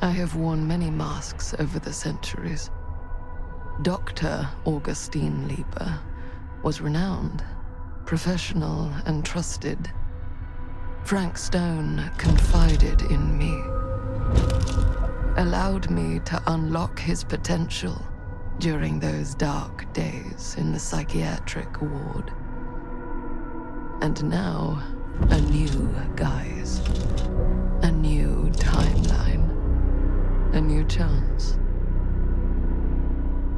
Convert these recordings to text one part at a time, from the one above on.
I have worn many masks over the centuries. Dr. Augustine Lieber was renowned, professional, and trusted. Frank Stone confided in me, allowed me to unlock his potential during those dark days in the psychiatric ward. And now, a new guise, a new timeline, a new chance.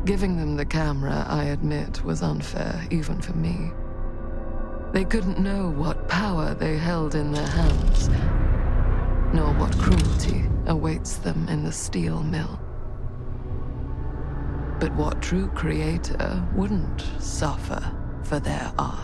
Giving them the camera, I admit, was unfair, even for me. They couldn't know what power they held in their hands, nor what cruelty awaits them in the steel mill. But what true creator wouldn't suffer for their art?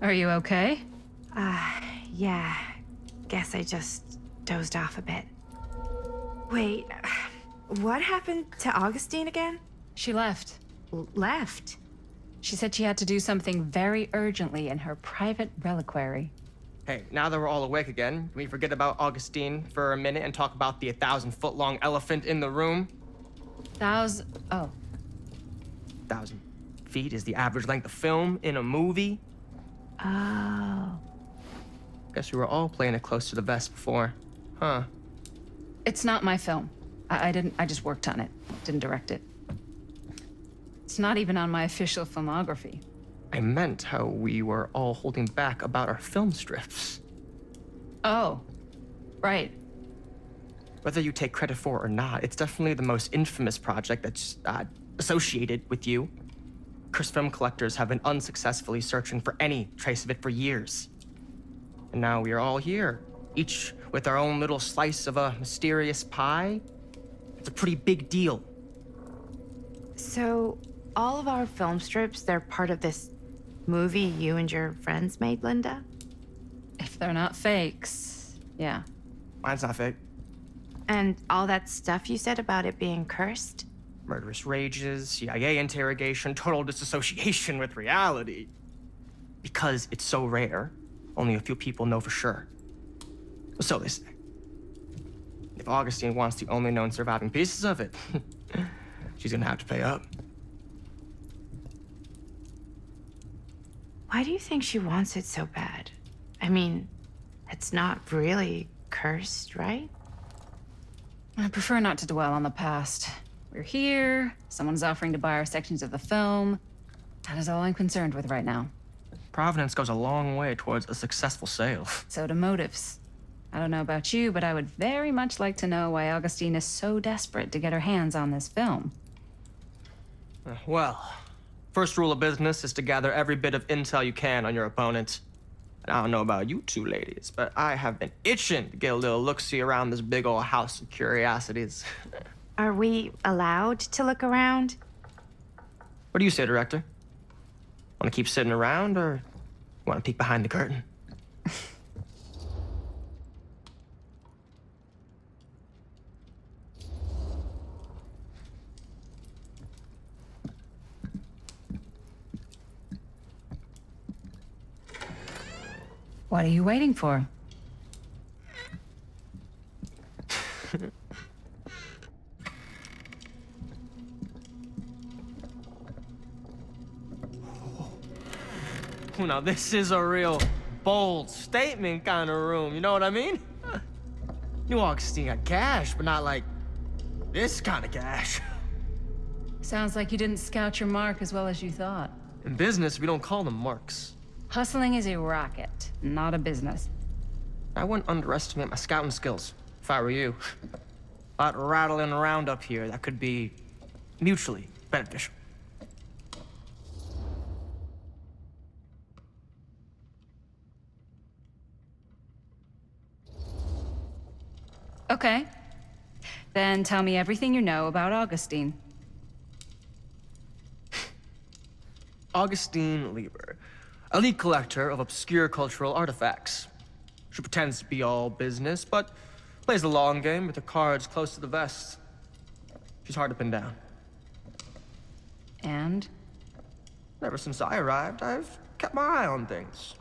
Are you okay? Yeah. Guess I just dozed off a bit. Wait, what happened to Augustine again? She left. Left? She said she had to do something very urgently in her private reliquary. Hey, now that we're all awake again, can we forget about Augustine for a minute and talk about the 1,000-foot-long elephant in the room? 1,000 feet is the average length of film in a movie. Oh. Guess we were all playing it close to the vest before, huh? It's not my film. I just worked on it. Didn't direct it. It's not even on my official filmography. I meant how we were all holding back about our film strips. Oh, right. Whether you take credit for it or not, it's definitely the most infamous project that's associated with you. Cursed film collectors have been unsuccessfully searching for any trace of it for years. And now we are all here, each with our own little slice of a mysterious pie. It's a pretty big deal. So, all of our film strips, they're part of this movie you and your friends made, Linda? If they're not fakes, yeah. Mine's not fake. And all that stuff you said about it being cursed? Murderous rages, CIA interrogation, total disassociation with reality. Because it's so rare, only a few people know for sure. So they say. If Augustine wants the only known surviving pieces of it, she's gonna have to pay up. Why do you think she wants it so bad? I mean, it's not really cursed, right? I prefer not to dwell on the past. We're here, someone's offering to buy our sections of the film. That is all I'm concerned with right now. Providence goes a long way towards a successful sale. So do motives. I don't know about you, but I would very much like to know why Augustine is so desperate to get her hands on this film. Well, first rule of business is to gather every bit of intel you can on your opponent. And I don't know about you two ladies, but I have been itching to get a little look-see around this big old house of curiosities. Are we allowed to look around? What do you say, Director? Want to keep sitting around, or want to peek behind the curtain? What are you waiting for? Now, this is a real bold statement kind of room, you know what I mean? New Augustine got cash, but not like this kind of cash. Sounds like you didn't scout your mark as well as you thought. In business, we don't call them marks. Hustling is a racket, not a business. I wouldn't underestimate my scouting skills, if I were you. A lot rattling around up here that could be mutually beneficial. Okay. Then tell me everything you know about Augustine. Augustine Lieber, elite collector of obscure cultural artifacts. She pretends to be all business, but plays the long game with the cards close to the vest. She's hard to pin down. And? Ever since I arrived, I've kept my eye on things.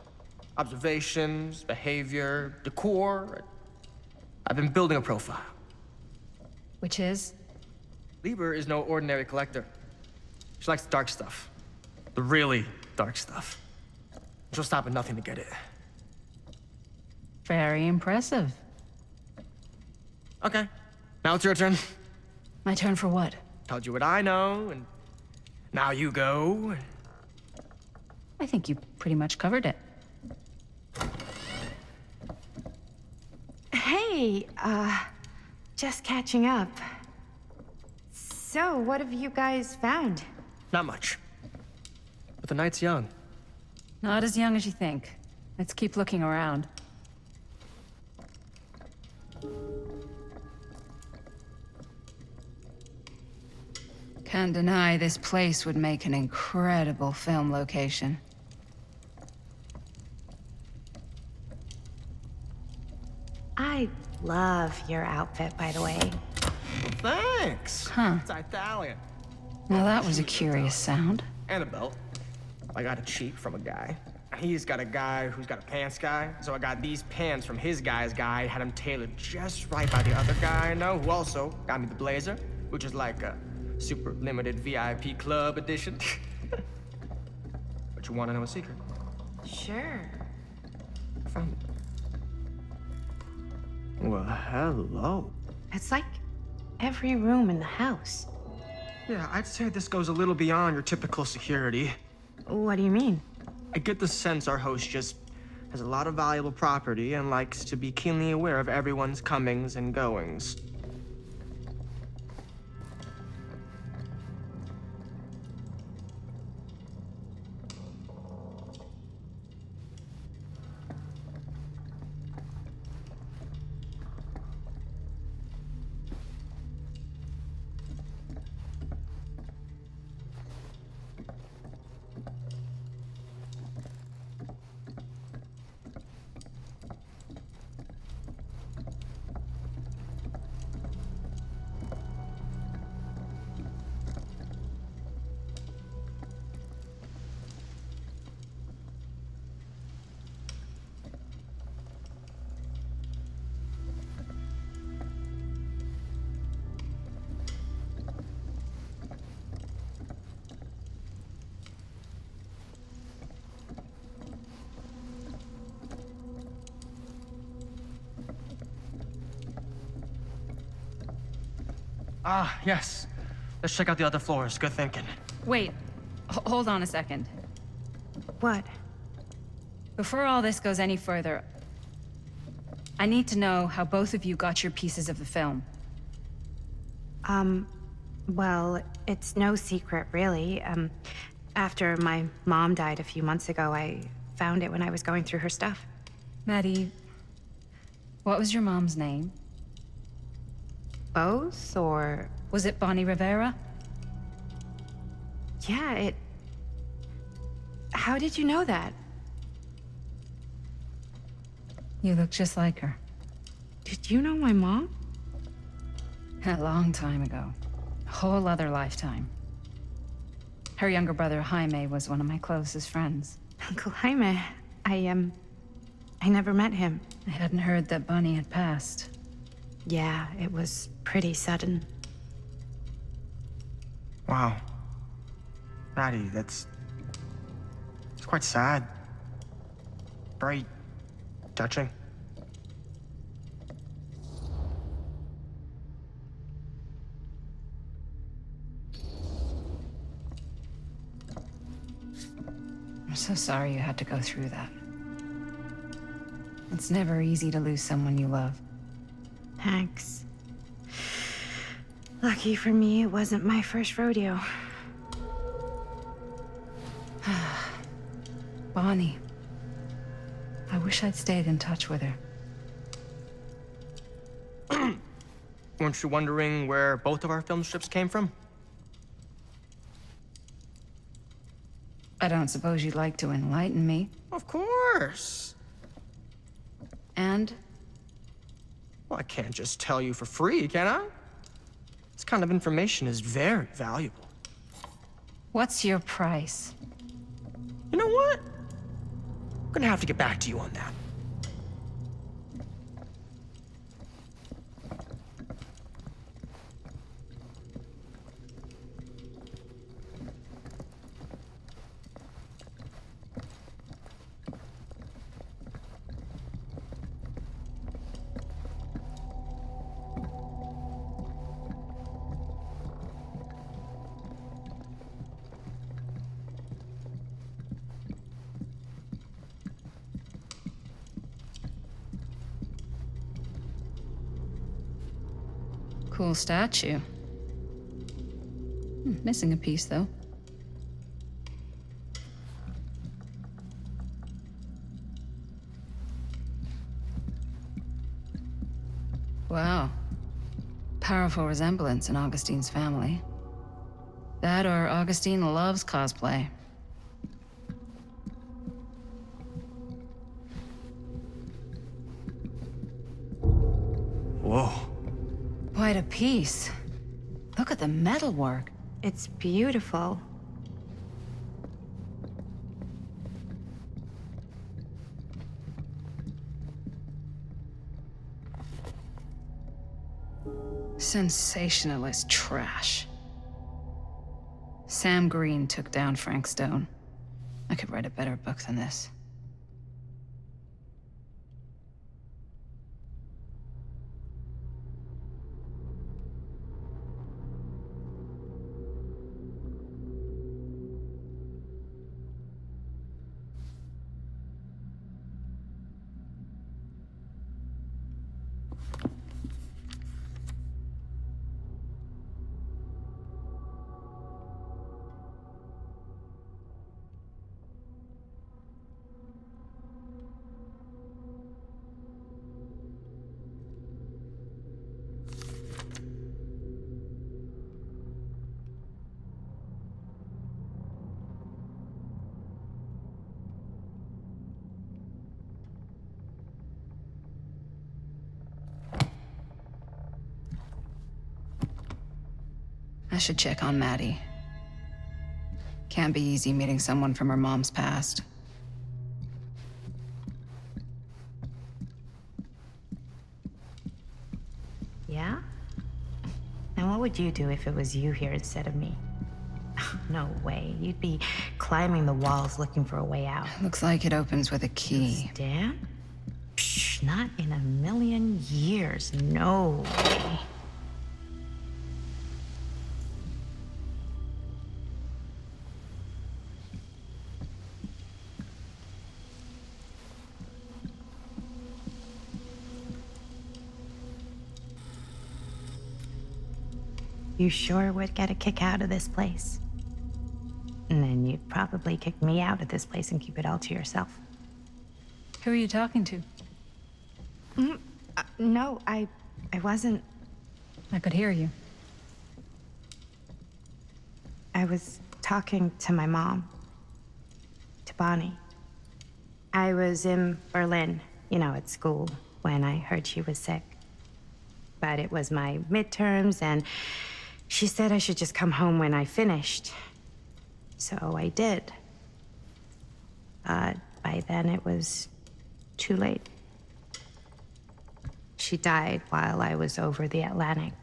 Observations, behavior, decor. I've been building a profile. Which is? Lieber is no ordinary collector. She likes the dark stuff. The really dark stuff. She'll stop at nothing to get it. Very impressive. Okay, now it's your turn. My turn for what? Told you what I know, and now you go. I think you pretty much covered it. Hey, just catching up. So, what have you guys found? Not much. But the night's young. Not as young as you think. Let's keep looking around. Can't deny this place would make an incredible film location. I love your outfit, by the way. Thanks. Huh. It's Italian. Now that was a curious sound. And a belt. I got a cheap from a guy. He's got a guy who's got a pants guy, so I got these pants from his guy's guy, had them tailored just right by the other guy I know, who also got me the blazer, which is like a super limited VIP club edition. But you want to know a secret? Sure. I found it. Well, hello. It's like every room in the house. Yeah, I'd say this goes a little beyond your typical security. What do you mean? I get the sense our host just has a lot of valuable property and likes to be keenly aware of everyone's comings and goings. Ah, yes. Let's check out the other floors. Good thinking. Wait, hold on a second. What? Before all this goes any further, I need to know how both of you got your pieces of the film. Well, it's no secret, really. After my mom died a few months ago, I found it when I was going through her stuff. Maddie, what was your mom's name? Both, or... Was it Bonnie Rivera? Yeah, it... How did you know that? You look just like her. Did you know my mom? A long time ago. A whole other lifetime. Her younger brother, Jaime, was one of my closest friends. Uncle Jaime, I never met him. I hadn't heard that Bonnie had passed. Yeah, it was pretty sudden. Wow. Maddie, it's quite sad. Very touching. I'm so sorry you had to go through that. It's never easy to lose someone you love. Thanks. Lucky for me, it wasn't my first rodeo. Bonnie. I wish I'd stayed in touch with her. Weren't you wondering where both of our film strips came from? I don't suppose you'd like to enlighten me. Of course. And? Well, I can't just tell you for free, can I? This kind of information is very valuable. What's your price? You know what? I'm gonna have to get back to you on that. Cool statue. Missing a piece, though. Wow. Powerful resemblance in Augustine's family. That or Augustine loves cosplay. Whoa. Quite a piece. Look at the metalwork. It's beautiful. Sensationalist trash. Sam Green took down Frank Stone. I could write a better book than this. I should check on Maddie. Can't be easy meeting someone from her mom's past. Yeah? And what would you do if it was you here instead of me? No way. You'd be climbing the walls looking for a way out. Looks like it opens with a key. Stan? Psh, not in a million years. No way. You sure would get a kick out of this place. And then you'd probably kick me out of this place and keep it all to yourself. Who are you talking to? No, I wasn't. I could hear you. I was talking to my mom. To Bonnie. I was in Berlin, at school, when I heard she was sick. But it was my midterms, and she said I should just come home when I finished. So I did. But by then it was too late. She died while I was over the Atlantic.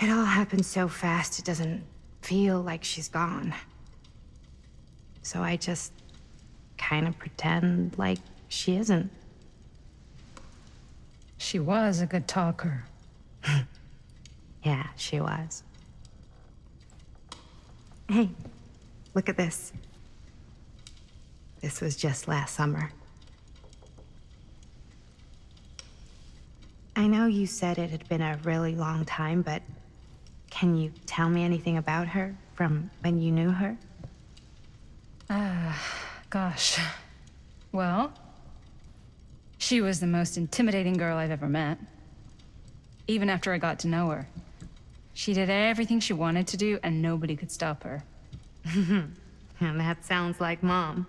It all happened so fast, it doesn't feel like she's gone. So I just kind of pretend like she isn't. She was a good talker. Yeah, she was. Hey, look at this. This was just last summer. I know you said it had been a really long time, but can you tell me anything about her from when you knew her? Gosh. Well, She was the most intimidating girl I've ever met. Even after I got to know her. She did everything she wanted to do, and nobody could stop her. And that sounds like Mom.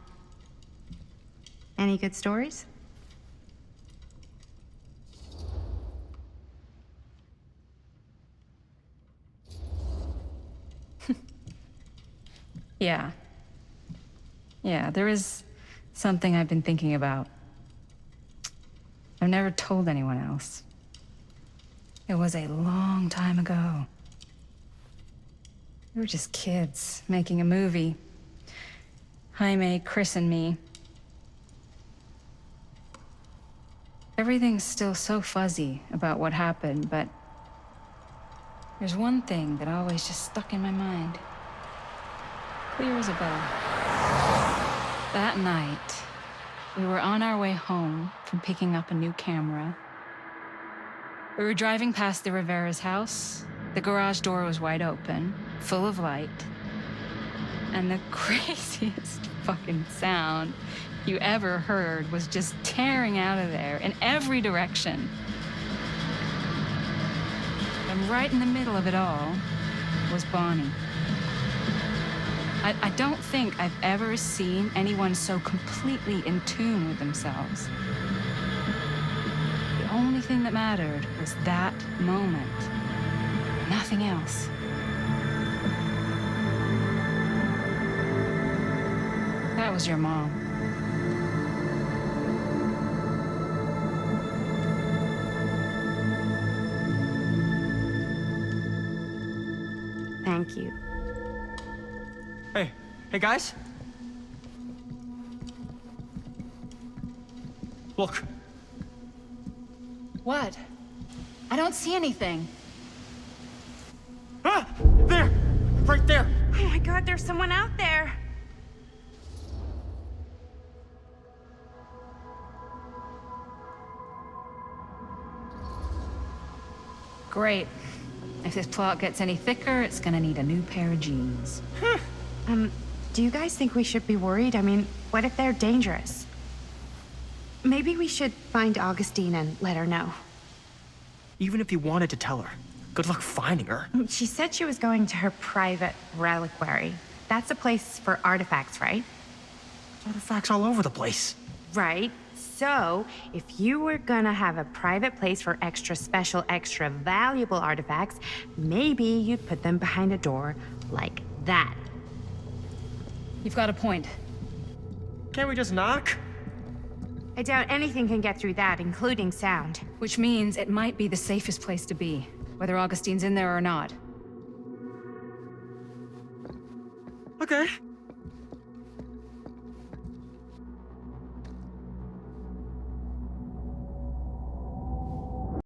Any good stories? Yeah. Yeah, there is something I've been thinking about. I've never told anyone else. It was a long time ago. We were just kids making a movie. Jaime, Chris, and me. Everything's still so fuzzy about what happened, but there's one thing that always just stuck in my mind. Clear as a bell. That night, we were on our way home from picking up a new camera. We were driving past the Rivera's house. The garage door was wide open, full of light. And the craziest fucking sound you ever heard was just tearing out of there in every direction. And right in the middle of it all was Bonnie. I don't think I've ever seen anyone so completely in tune with themselves. The only thing that mattered was that moment. Nothing else. That was your mom. Thank you. Hey guys. Look. What? I don't see anything. Ah! There! Right there! Oh my God, there's someone out there. Great. If this plot gets any thicker, it's gonna need a new pair of jeans. Do you guys think we should be worried? I mean, what if they're dangerous? Maybe we should find Augustine and let her know. Even if you wanted to tell her, good luck finding her. She said she was going to her private reliquary. That's a place for artifacts, right? Artifacts all over the place. Right. So, if you were gonna have a private place for extra special, extra valuable artifacts, maybe you'd put them behind a door like that. You've got a point. Can't we just knock? I doubt anything can get through that, including sound. Which means it might be the safest place to be, whether Augustine's in there or not. Okay.